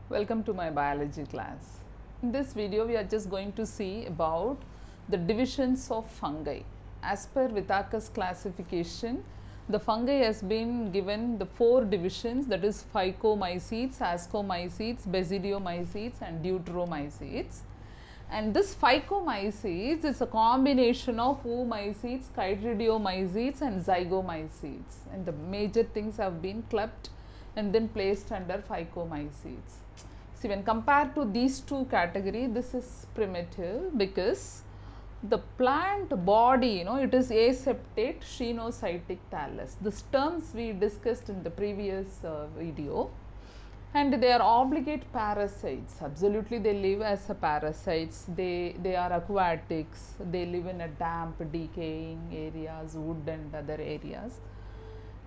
Welcome to my biology class. In this video we are just going to see about the divisions of fungi. As per Whittaker's classification, the fungi has been given the 4 divisions, that is phycomycetes, ascomycetes, basidiomycetes and deuteromycetes. And this phycomycetes is a combination of oomycetes, chytridiomycetes and zygomycetes, and the major things have been clubbed and then placed under phycomycetes. See, when compared to these two categories, this is primitive because the plant body, it is aseptate shenocytic thallus. These terms we discussed in the previous video. And they are obligate parasites. Absolutely, they live as a parasites. They are aquatics. They live in a damp, decaying areas, wood and other areas.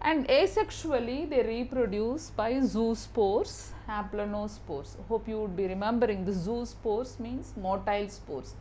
And asexually, they reproduce by zoospores, haplonospores. Hope you would be remembering the zoospores means motile spores.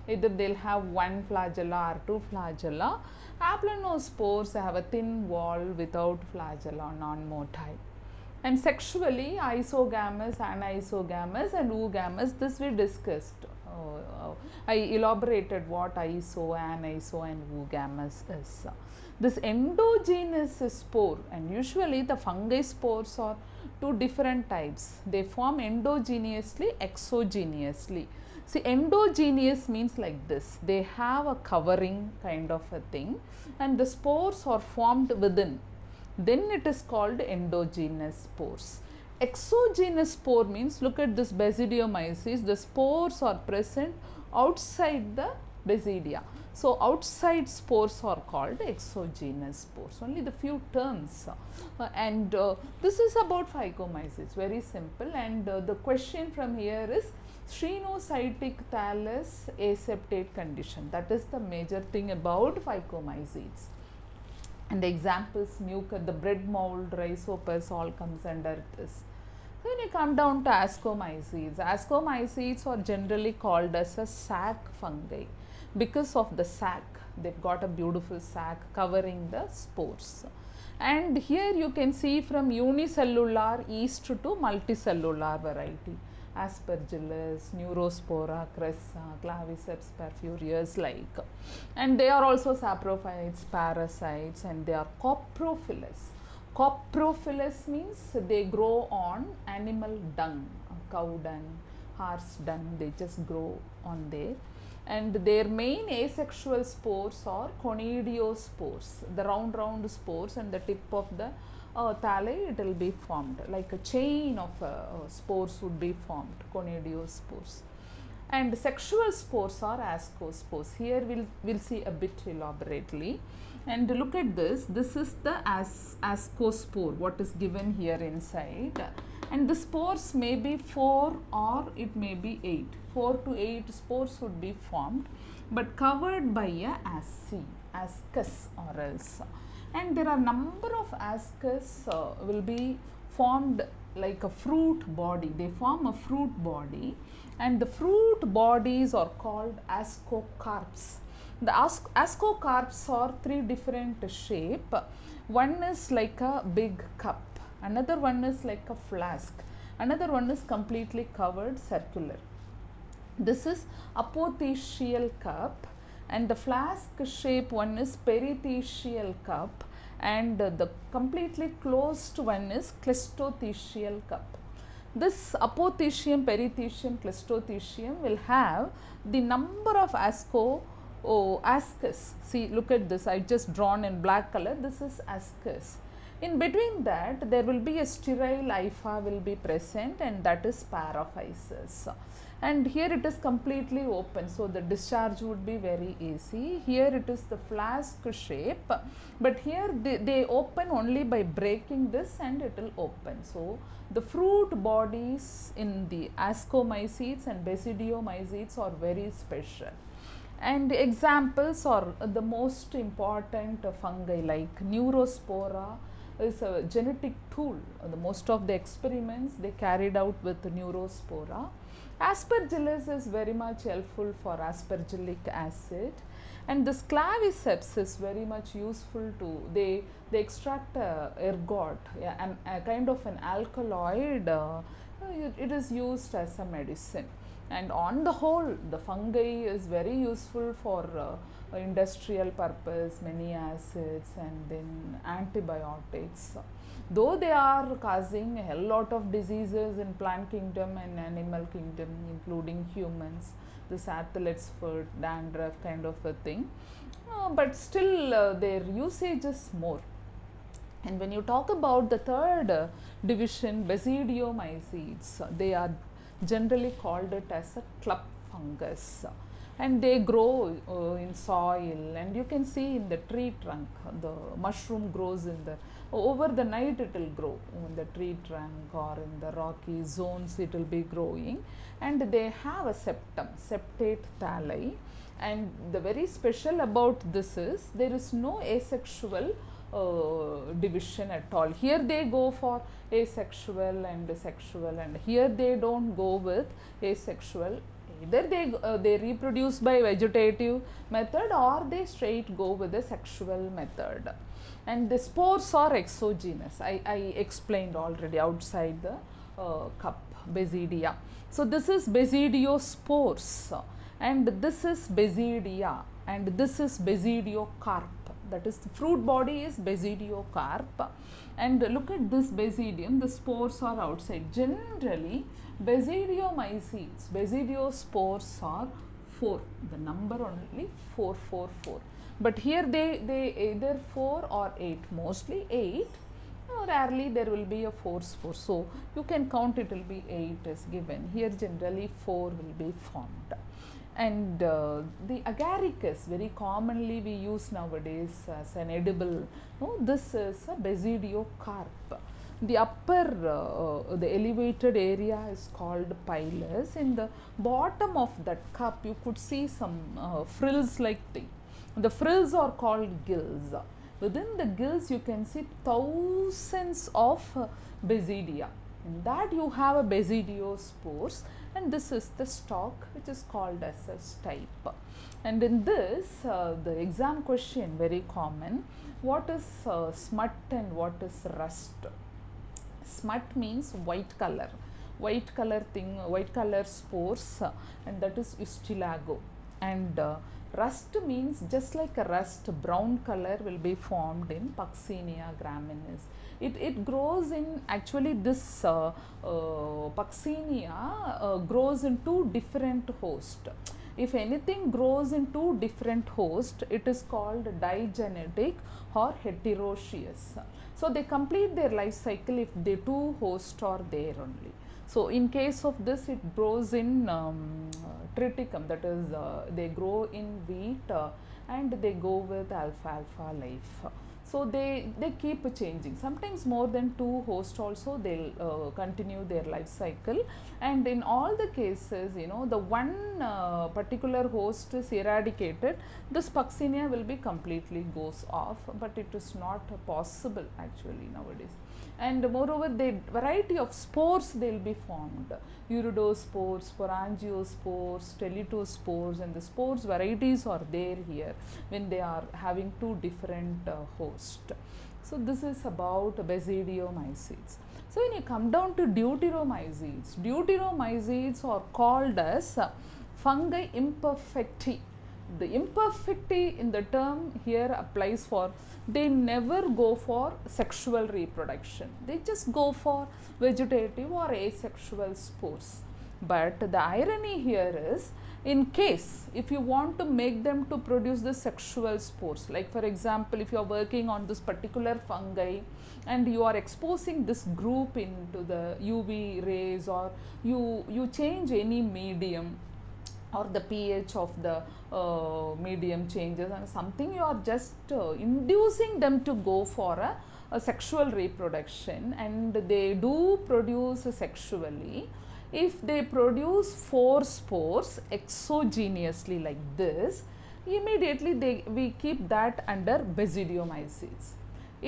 Either they'll have one flagella or two flagella. Haplonospores have a thin wall without flagella, non-motile. And sexually, isogamous, anisogamous and oogamous, this we discussed. I elaborated what iso, aniso and oogamous is. This endogenous spore, and usually the fungi spores are two different types. They form endogenously, exogenously. See, endogenous means like this. They have a covering kind of a thing and the spores are formed within. Then it is called endogenous spores. Exogenous spore means, look at this basidiomyces, the spores are present outside the basidia. So, outside spores are called exogenous spores. Only the few terms this is about phycomycetes, very simple, and the question from here is shenocytic thallus aseptate condition. That is the major thing about phycomycetes. And the examples, mucor, the bread mold, rhizopus, all comes under this. So, when you come down to ascomycetes, ascomycetes are generally called as a sac fungi because of the sac. They've got a beautiful sac covering the spores. And here you can see from unicellular yeast to multicellular variety. Aspergillus, Neurospora, Cressa, Claviceps perfurius like, and they are also saprophytes, parasites, and they are coprophilous. Coprophilous means they grow on animal dung, cow dung, horse dung, they just grow on there. And their main asexual spores are conidiospores, the round spores, and the tip of the thalli it will be formed like a chain of spores would be formed, conidiospores. And sexual spores are ascospores. Here we'll see a bit elaborately. And look at this. This is the ascospore, what is given here inside. And the spores may be 4 or it may be 8. 4 to 8 spores would be formed, but covered by a ascus or else. And there are number of ascus will be formed like a fruit body. They form a fruit body, and the fruit bodies are called ascocarps. The ascocarps are 3 different shape. One is like a big cup, another one is like a flask, another one is completely covered circular. This is apothecial cup, and the flask shape one is perithecial cup, and the completely closed one is clistothecial cup. This apothecium, perithecium, clistothecium will have the number of ascus. See, look at this, I just drawn in black color, this is ascus. In between that there will be a sterile hypha will be present, and that is paraphysis. And here it is completely open, so the discharge would be very easy. Here it is the flask shape, but here they open only by breaking this and it will open. So the fruit bodies in the ascomycetes and basidiomycetes are very special. And examples are the most important fungi like Neurospora is a genetic tool. The most of the experiments they carried out with Neurospora. Aspergillus is very much helpful for aspergillic acid, and this claviceps is very much useful to, they extract ergot, yeah, a kind of an alkaloid it is used as a medicine. And on the whole, the fungi is very useful for industrial purpose, many acids and then antibiotics. Though they are causing a lot of diseases in plant kingdom and animal kingdom, including humans, this athlete's foot, dandruff kind of a thing, but still their usage is more. And when you talk about the third division, basidiomycetes, they are generally called it as a club fungus, and they grow in soil, and you can see in the tree trunk the mushroom grows in the over the night, it will grow in the tree trunk or in the rocky zones, it will be growing, and they have a septum, septate thalli. And the very special about this is there is no asexual division at all. Here they go for asexual and sexual, and here they don't go with asexual. Either they reproduce by vegetative method, or they straight go with the sexual method. And the spores are exogenous. I explained already outside the cup, basidia. So this is basidiospores, and this is basidia, and this is basidiocarp. That is, the fruit body is basidiocarp. And look at this basidium, the spores are outside. Generally, basidiomycetes, basidiospores are 4, the number only 4. But here they either 4 or 8, mostly 8. Rarely there will be a 4 spore. So you can count, it will be 8 is given. Here generally 4 will be formed. And the agaricus, very commonly we use nowadays as an edible. This is a basidiocarp. The upper, the elevated area is called pilus. In the bottom of that cup, you could see some frills like thing. The frills are called gills. Within the gills, you can see thousands of basidia. In that you have a basidiospores, and this is the stalk, which is called as a stipe. And in this, the exam question very common, what is smut and what is rust? Smut means white color thing, white color spores, and that is Ustilago. And rust means just like a rust, brown color will be formed in Puccinia graminis. It grows in, actually this Puccinia grows in 2 different hosts. If anything grows in 2 different hosts, it is called digenetic or heteroecious. So they complete their life cycle if the 2 hosts are there only. So in case of this, it grows in triticum, that is they grow in wheat and they go with alfalfa life. So they keep changing, sometimes more than 2 hosts also they'll continue their life cycle. And in all the cases, the one particular host is eradicated, this Puccinia will be completely goes off, but it is not possible actually nowadays. And moreover, the variety of spores they will be formed, uridospores, sporangiospores, teletospores, and the spores varieties are there here when they are having 2 different hosts. So this is about basidiomycetes. So when you come down to deuteromycetes are called as fungi imperfecti. The imperfecti in the term here applies for, they never go for sexual reproduction, they just go for vegetative or asexual spores. But the irony here is, in case if you want to make them to produce the sexual spores, like for example, if you are working on this particular fungi and you are exposing this group into the UV rays, or you change any medium, or the pH of the medium changes and something, you are just inducing them to go for a sexual reproduction, and they do produce sexually. If they produce 4 spores exogenously like this, immediately we keep that under basidiomycetes.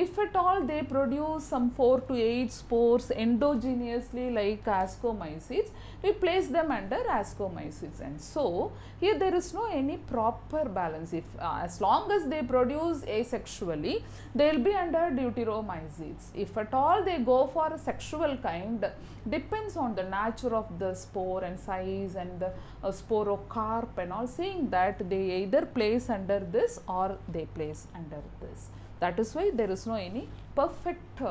If at all they produce some 4 to 8 spores endogenously like ascomycetes, we place them under ascomycetes. And so here there is no any proper balance. If as long as they produce asexually, they will be under deuteromycetes. If at all they go for a sexual kind, depends on the nature of the spore and size and the sporocarp and all, seeing that they either place under this or they place under this. That is why there is no any perfect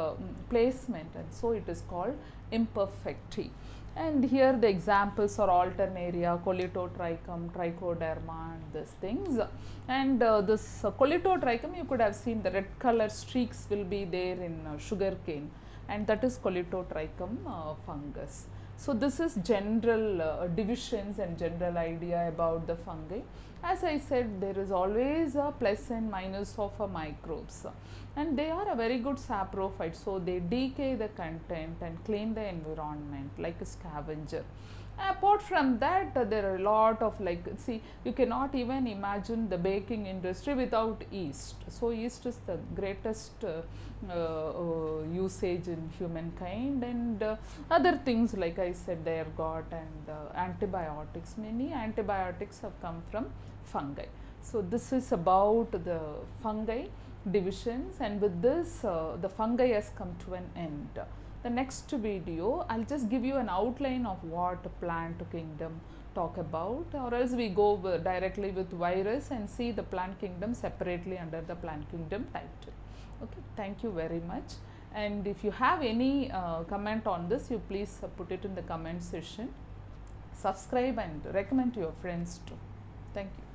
placement, and so it is called imperfecti. And here the examples are Alternaria, Colletotrichum, Trichoderma and these things. And this Colletotrichum, you could have seen the red color streaks will be there in sugarcane, and that is Colletotrichum fungus. So this is general divisions and general idea about the fungi. As I said, there is always a plus and minus of microbes, and they are a very good saprophyte. So they decay the content and clean the environment like a scavenger. Apart from that, there are a lot of, like, see, you cannot even imagine the baking industry without yeast. So yeast is the greatest usage in humankind, and other things like I said, the ergot and antibiotics. Many antibiotics have come from fungi. So this is about the fungi divisions, and with this the fungi has come to an end. The next video, I'll just give you an outline of what plant kingdom talk about, or else we go directly with virus and see the plant kingdom separately under the plant kingdom title. Okay, thank you very much. And if you have any comment on this, you please put it in the comment section. Subscribe and recommend to your friends too. Thank you.